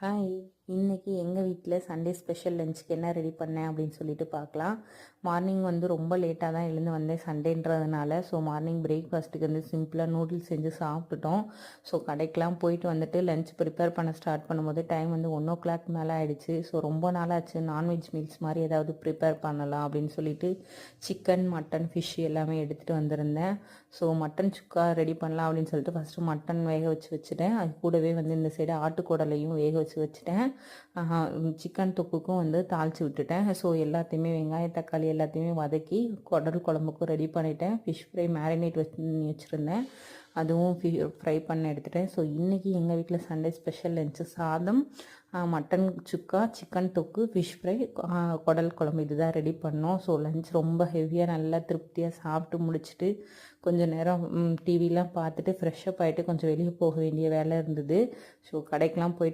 Hi, இன்னைக்கு எங்கள் வீட்டில் சண்டே ஸ்பெஷல் லஞ்சுக்கு என்ன ரெடி பண்ணேன் அப்படின்னு சொல்லிட்டு பார்க்கலாம். மார்னிங் ரொம்ப லேட்டாக தான் எழுந்து வந்தேன் சண்டேன்றதுனால. ஸோ மார்னிங் பிரேக்ஃபாஸ்ட்டுக்கு சிம்பிளாக நூடுல்ஸ் செஞ்சு சாப்பிட்டுட்டோம். ஸோ கடைக்கெலாம் போயிட்டு வந்துட்டு லஞ்ச் ப்ரிப்பேர் பண்ண ஸ்டார்ட் பண்ணும்போது டைம் 1:00 மேலே ஆகிடுச்சு. ஸோ ரொம்ப நாளாச்சு நான்வெஜ் மீல்ஸ் மாதிரி ஏதாவது ப்ரிப்பேர் பண்ணலாம் அப்படின்னு சொல்லிட்டு சிக்கன், மட்டன், ஃபிஷ் எல்லாமே எடுத்துகிட்டு வந்திருந்தேன். ஸோ மட்டன் சுக்கா ரெடி பண்ணலாம் அப்படின்னு சொல்லிட்டு ஃபஸ்ட்டு மட்டன் வேக வச்சுட்டேன். அது கூடவே இந்த சைடு ஆட்டுக்குடலையும் வேக வச்சுட்டேன். சிக்கன் தொக்குக்கும் தாளித்து விட்டுட்டேன். ஸோ எல்லாத்தையுமே வெங்காயம், தக்காளி எல்லாத்தையுமே வதக்கி குடல் குழம்புக்கும் ரெடி பண்ணிட்டேன். ஃபிஷ் ஃப்ரை மேரினேட் பண்ணி வச்சுருந்தேன், அதுவும் ஃப்ரை பண்ண எடுத்துட்டேன். ஸோ இன்றைக்கி எங்கள் வீட்டில் சண்டே ஸ்பெஷல் லஞ்சு சாதம், மட்டன் சுக்கா, சிக்கன் தொக்கு, ஃபிஷ் ஃப்ரை, குடல் குழம்பு இதுதான் ரெடி பண்ணோம். ஸோ லஞ்ச் ரொம்ப ஹெவியாக நல்லா திருப்தியாக சாப்பிட்டு முடிச்சுட்டு கொஞ்சம் நேரம் டிவிலாம் பார்த்துட்டு ஃப்ரெஷ்ஷப் ஆகிட்டு கொஞ்சம் வெளியே போக வேண்டிய வேலை இருந்தது. ஸோ கடைக்கெலாம் போயிட்டு